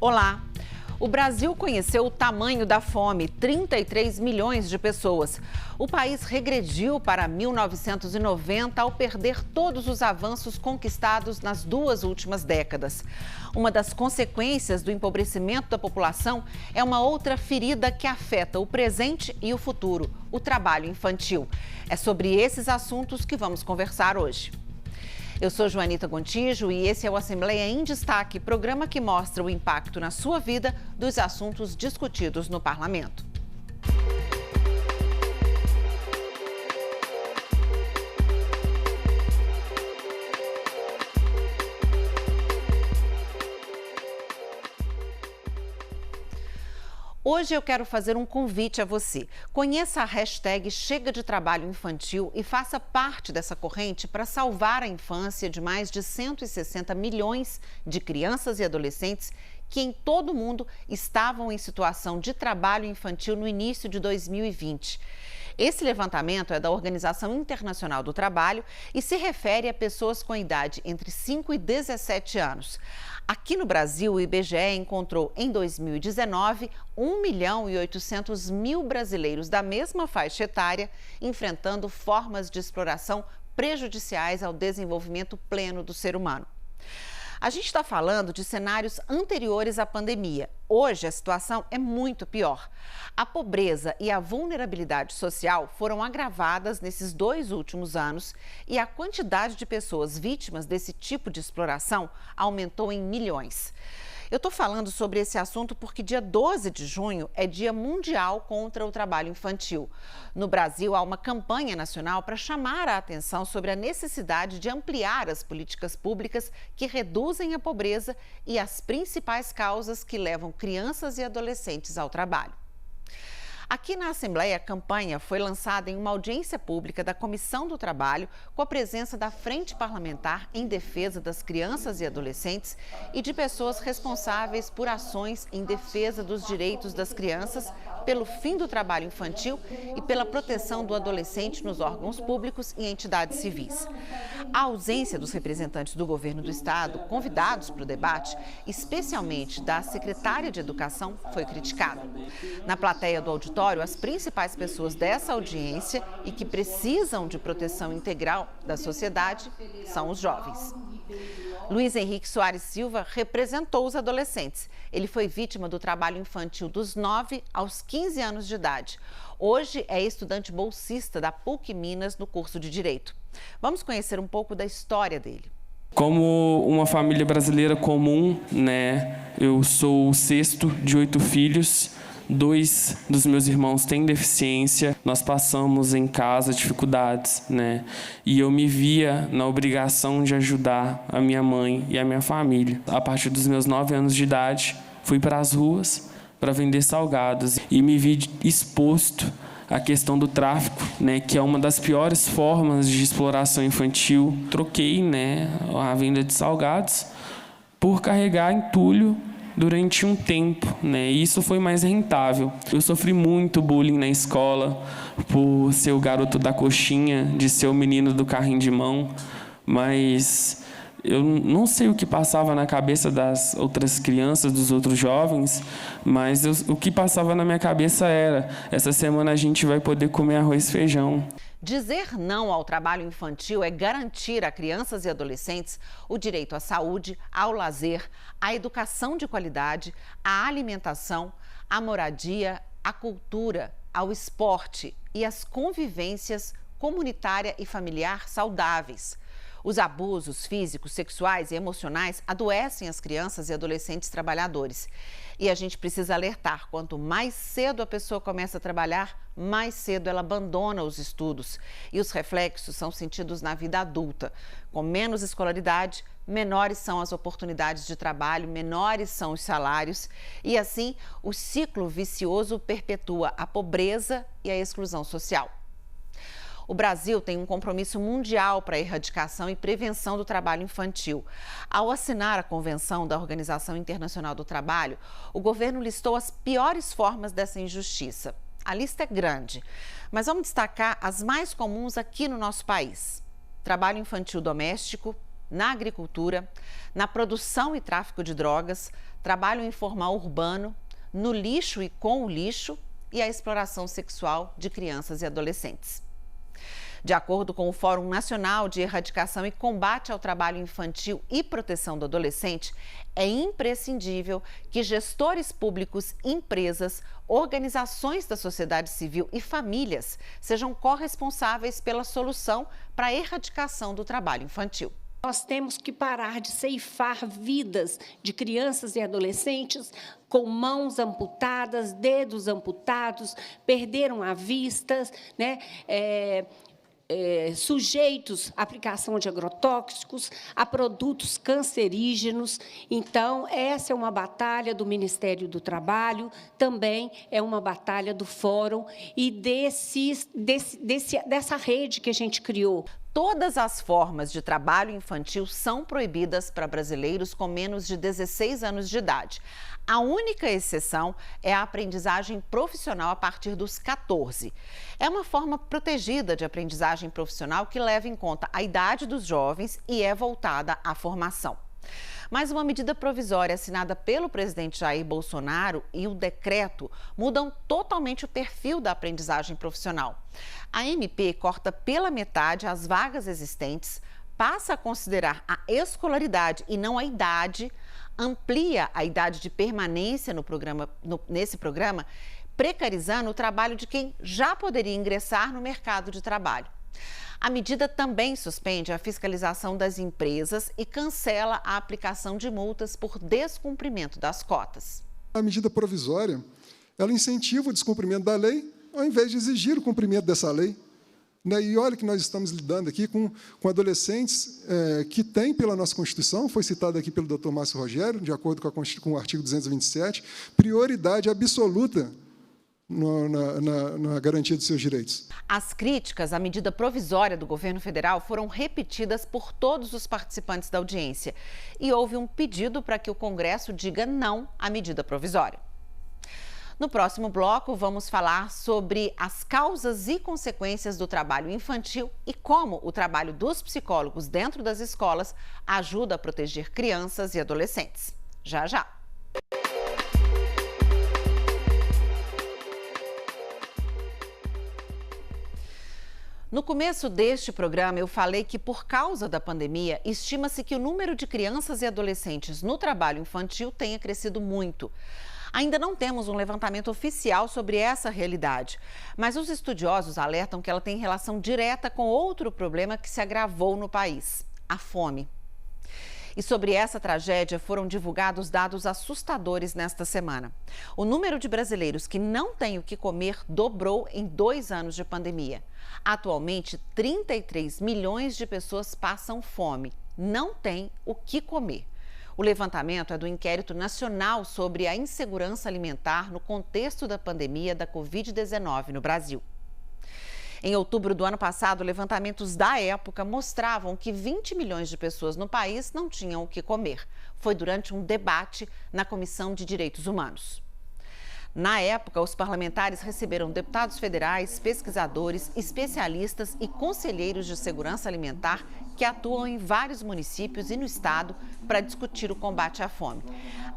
Olá! O Brasil conheceu o tamanho da fome, 33 milhões de pessoas. O país regrediu para 1990 ao perder todos os avanços conquistados nas duas últimas décadas. Uma das consequências do empobrecimento da população é uma outra ferida que afeta o presente e o futuro, o trabalho infantil. É sobre esses assuntos que vamos conversar hoje. Eu sou Joanita Gontijo e esse é o Assembleia em Destaque, programa que mostra o impacto na sua vida dos assuntos discutidos no Parlamento. Hoje eu quero fazer um convite a você. Conheça a hashtag Chega de Trabalho Infantil e faça parte dessa corrente para salvar a infância de mais de 160 milhões de crianças e adolescentes que em todo o mundo estavam em situação de trabalho infantil no início de 2020. Esse levantamento é da Organização Internacional do Trabalho e se refere a pessoas com idade entre 5 e 17 anos. Aqui no Brasil, o IBGE encontrou em 2019 1.800.000 brasileiros da mesma faixa etária enfrentando formas de exploração prejudiciais ao desenvolvimento pleno do ser humano. A gente está falando de cenários anteriores à pandemia. Hoje, a situação é muito pior. A pobreza e a vulnerabilidade social foram agravadas nesses 2 últimos anos e a quantidade de pessoas vítimas desse tipo de exploração aumentou em milhões. Eu estou falando sobre esse assunto porque dia 12 de junho é Dia Mundial contra o Trabalho Infantil. No Brasil, há uma campanha nacional para chamar a atenção sobre a necessidade de ampliar as políticas públicas que reduzem a pobreza e as principais causas que levam crianças e adolescentes ao trabalho. Aqui na Assembleia, a campanha foi lançada em uma audiência pública da Comissão do Trabalho, com a presença da Frente Parlamentar em Defesa das Crianças e Adolescentes e de pessoas responsáveis por ações em defesa dos direitos das crianças, pelo fim do trabalho infantil e pela proteção do adolescente nos órgãos públicos e entidades civis. A ausência dos representantes do governo do estado, convidados para o debate, especialmente da secretária de Educação, foi criticada. Na plateia do auditório, as principais pessoas dessa audiência e que precisam de proteção integral da sociedade são os jovens. Luiz Henrique Soares Silva representou os adolescentes. Ele foi vítima do trabalho infantil dos 9 aos 15 anos de idade. Hoje é estudante bolsista da PUC Minas no curso de Direito. Vamos conhecer um pouco da história dele. Como uma família brasileira comum, eu sou o 6º de 8 filhos. 2 dos meus irmãos têm deficiência, nós passamos em casa dificuldades, E eu me via na obrigação de ajudar a minha mãe e a minha família. A partir dos meus 9 anos de idade, fui para as ruas para vender salgados e me vi exposto à questão do tráfico, que é uma das piores formas de exploração infantil. Troquei, a venda de salgados por carregar entulho durante um tempo, e isso foi mais rentável. Eu sofri muito bullying na escola por ser o garoto da coxinha, de ser o menino do carrinho de mão, mas eu não sei o que passava na cabeça das outras crianças, dos outros jovens, mas o que passava na minha cabeça era: essa semana a gente vai poder comer arroz e feijão. Dizer não ao trabalho infantil é garantir a crianças e adolescentes o direito à saúde, ao lazer, à educação de qualidade, à alimentação, à moradia, à cultura, ao esporte e às convivências comunitária e familiar saudáveis. Os abusos físicos, sexuais e emocionais adoecem as crianças e adolescentes trabalhadores. E a gente precisa alertar: quanto mais cedo a pessoa começa a trabalhar, mais cedo ela abandona os estudos. E os reflexos são sentidos na vida adulta. Com menos escolaridade, menores são as oportunidades de trabalho, menores são os salários. E assim, o ciclo vicioso perpetua a pobreza e a exclusão social. O Brasil tem um compromisso mundial para a erradicação e prevenção do trabalho infantil. Ao assinar a Convenção da Organização Internacional do Trabalho, o governo listou as piores formas dessa injustiça. A lista é grande, mas vamos destacar as mais comuns aqui no nosso país: trabalho infantil doméstico, na agricultura, na produção e tráfico de drogas, trabalho informal urbano, no lixo e com o lixo e a exploração sexual de crianças e adolescentes. De acordo com o Fórum Nacional de Erradicação e Combate ao Trabalho Infantil e Proteção do Adolescente, é imprescindível que gestores públicos, empresas, organizações da sociedade civil e famílias sejam corresponsáveis pela solução para a erradicação do trabalho infantil. Nós temos que parar de ceifar vidas de crianças e adolescentes com mãos amputadas, dedos amputados, perderam a vista, né? Sujeitos à aplicação de agrotóxicos, a produtos cancerígenos. Então, essa é uma batalha do Ministério do Trabalho, também é uma batalha do Fórum e dessa rede que a gente criou. Todas as formas de trabalho infantil são proibidas para brasileiros com menos de 16 anos de idade. A única exceção é a aprendizagem profissional a partir dos 14. É uma forma protegida de aprendizagem profissional que leva em conta a idade dos jovens e é voltada à formação. Mas uma medida provisória assinada pelo presidente Jair Bolsonaro e o decreto mudam totalmente o perfil da aprendizagem profissional. A MP corta pela metade as vagas existentes, passa a considerar a escolaridade e não a idade, amplia a idade de permanência nesse programa, precarizando o trabalho de quem já poderia ingressar no mercado de trabalho. A medida também suspende a fiscalização das empresas e cancela a aplicação de multas por descumprimento das cotas. A medida provisória, ela incentiva o descumprimento da lei, ao invés de exigir o cumprimento dessa lei. E olha que nós estamos lidando aqui com adolescentes que têm, pela nossa Constituição, foi citado aqui pelo Dr. Márcio Rogério, de acordo com o artigo 227, prioridade absoluta na garantia dos seus direitos. As críticas à medida provisória do governo federal foram repetidas por todos os participantes da audiência e houve um pedido para que o Congresso diga não à medida provisória. No próximo bloco, vamos falar sobre as causas e consequências do trabalho infantil e como o trabalho dos psicólogos dentro das escolas ajuda a proteger crianças e adolescentes. Já, já! No começo deste programa, eu falei que, por causa da pandemia, estima-se que o número de crianças e adolescentes no trabalho infantil tenha crescido muito. Ainda não temos um levantamento oficial sobre essa realidade, mas os estudiosos alertam que ela tem relação direta com outro problema que se agravou no país: a fome. E sobre essa tragédia foram divulgados dados assustadores nesta semana. O número de brasileiros que não têm o que comer dobrou em 2 anos de pandemia. Atualmente, 33 milhões de pessoas passam fome, não têm o que comer. O levantamento é do Inquérito Nacional sobre a Insegurança Alimentar no contexto da pandemia da Covid-19 no Brasil. Em outubro do ano passado, levantamentos da época mostravam que 20 milhões de pessoas no país não tinham o que comer. Foi durante um debate na Comissão de Direitos Humanos. Na época, os parlamentares receberam deputados federais, pesquisadores, especialistas e conselheiros de segurança alimentar que atuam em vários municípios e no estado para discutir o combate à fome.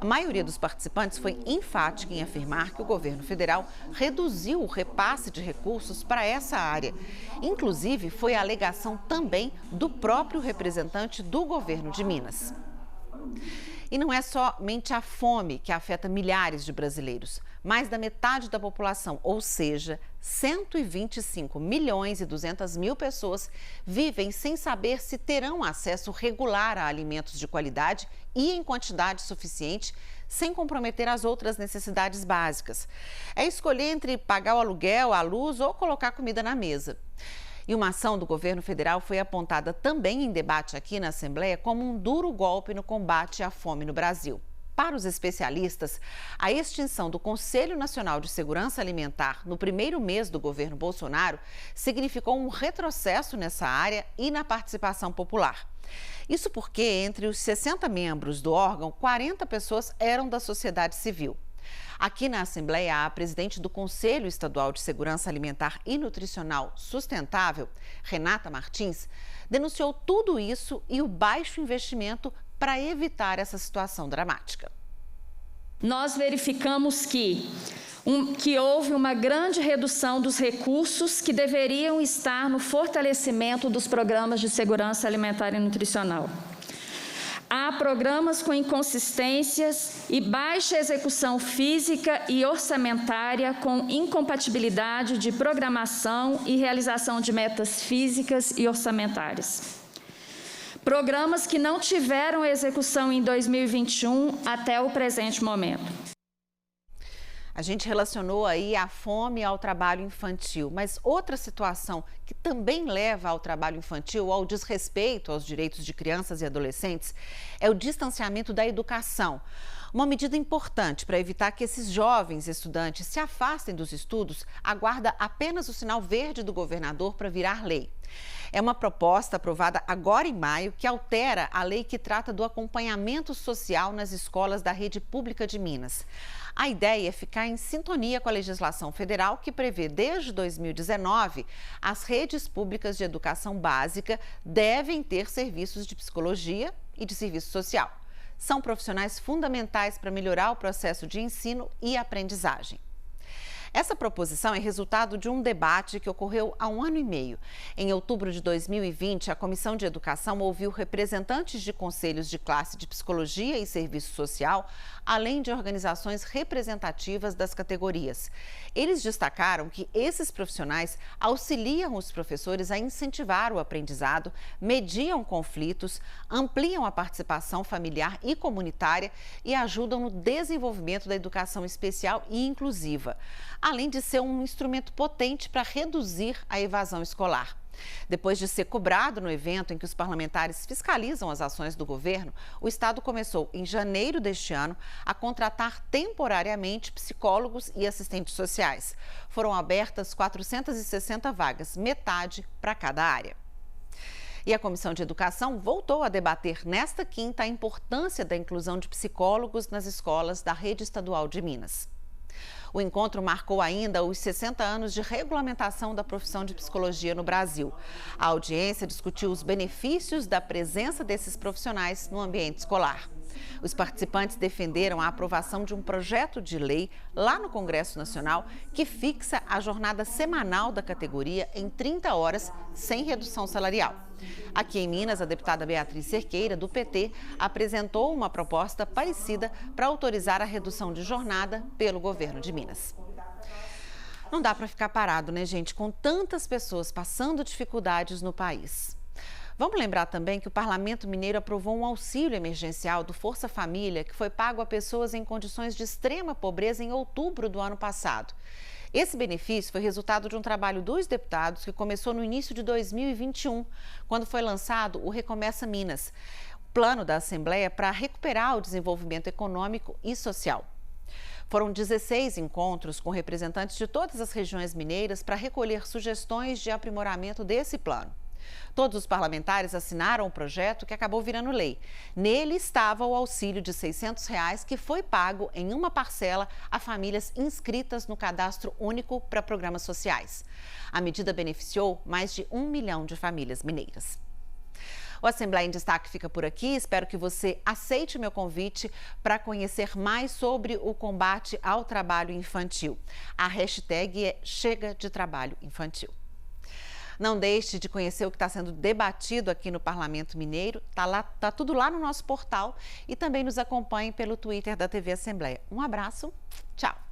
A maioria dos participantes foi enfática em afirmar que o governo federal reduziu o repasse de recursos para essa área. Inclusive, foi a alegação também do próprio representante do governo de Minas. E não é somente a fome que afeta milhares de brasileiros. Mais da metade da população, ou seja, 125 milhões e 200 mil pessoas, vivem sem saber se terão acesso regular a alimentos de qualidade e em quantidade suficiente, sem comprometer as outras necessidades básicas. É escolher entre pagar o aluguel, a luz ou colocar comida na mesa. E uma ação do governo federal foi apontada também em debate aqui na Assembleia como um duro golpe no combate à fome no Brasil. Para os especialistas, a extinção do Conselho Nacional de Segurança Alimentar no primeiro mês do governo Bolsonaro significou um retrocesso nessa área e na participação popular. Isso porque, entre os 60 membros do órgão, 40 pessoas eram da sociedade civil. Aqui na Assembleia, a presidente do Conselho Estadual de Segurança Alimentar e Nutricional Sustentável, Renata Martins, denunciou tudo isso e o baixo investimento para evitar essa situação dramática. Nós verificamos que houve uma grande redução dos recursos que deveriam estar no fortalecimento dos programas de segurança alimentar e nutricional. Há programas com inconsistências e baixa execução física e orçamentária com incompatibilidade de programação e realização de metas físicas e orçamentárias. Programas que não tiveram execução em 2021 até o presente momento. A gente relacionou aí a fome ao trabalho infantil, mas outra situação que também leva ao trabalho infantil, ao desrespeito aos direitos de crianças e adolescentes, é o distanciamento da educação. Uma medida importante para evitar que esses jovens estudantes se afastem dos estudos aguarda apenas o sinal verde do governador para virar lei. É uma proposta aprovada agora em maio que altera a lei que trata do acompanhamento social nas escolas da rede pública de Minas. A ideia é ficar em sintonia com a legislação federal que prevê desde 2019 as redes públicas de educação básica devem ter serviços de psicologia e de serviço social. São profissionais fundamentais para melhorar o processo de ensino e aprendizagem. Essa proposição é resultado de um debate que ocorreu há 1 ano e meio. Em outubro de 2020, a Comissão de Educação ouviu representantes de conselhos de classe de psicologia e serviço social, além de organizações representativas das categorias. Eles destacaram que esses profissionais auxiliam os professores a incentivar o aprendizado, mediam conflitos, ampliam a participação familiar e comunitária e ajudam no desenvolvimento da educação especial e inclusiva, além de ser um instrumento potente para reduzir a evasão escolar. Depois de ser cobrado no evento em que os parlamentares fiscalizam as ações do governo, o Estado começou, em janeiro deste ano, a contratar temporariamente psicólogos e assistentes sociais. Foram abertas 460 vagas, metade para cada área. E a Comissão de Educação voltou a debater nesta quinta a importância da inclusão de psicólogos nas escolas da rede estadual de Minas. O encontro marcou ainda os 60 anos de regulamentação da profissão de psicologia no Brasil. A audiência discutiu os benefícios da presença desses profissionais no ambiente escolar. Os participantes defenderam a aprovação de um projeto de lei lá no Congresso Nacional que fixa a jornada semanal da categoria em 30 horas, sem redução salarial. Aqui em Minas, a deputada Beatriz Cerqueira, do PT, apresentou uma proposta parecida para autorizar a redução de jornada pelo governo de Minas. Não dá para ficar parado, né, gente, com tantas pessoas passando dificuldades no país. Vamos lembrar também que o Parlamento Mineiro aprovou um auxílio emergencial do Força Família que foi pago a pessoas em condições de extrema pobreza em outubro do ano passado. Esse benefício foi resultado de um trabalho dos deputados que começou no início de 2021, quando foi lançado o Recomeça Minas, plano da Assembleia para recuperar o desenvolvimento econômico e social. Foram 16 encontros com representantes de todas as regiões mineiras para recolher sugestões de aprimoramento desse plano. Todos os parlamentares assinaram o projeto que acabou virando lei. Nele estava o auxílio de R$ 600 que foi pago em uma parcela a famílias inscritas no Cadastro Único para Programas Sociais. A medida beneficiou mais de 1 milhão de famílias mineiras. O Assembleia em Destaque fica por aqui. Espero que você aceite o meu convite para conhecer mais sobre o combate ao trabalho infantil. A hashtag é Chega de Trabalho Infantil. Não deixe de conhecer o que está sendo debatido aqui no Parlamento Mineiro. Tá tudo lá no nosso portal e também nos acompanhe pelo Twitter da TV Assembleia. Um abraço, tchau!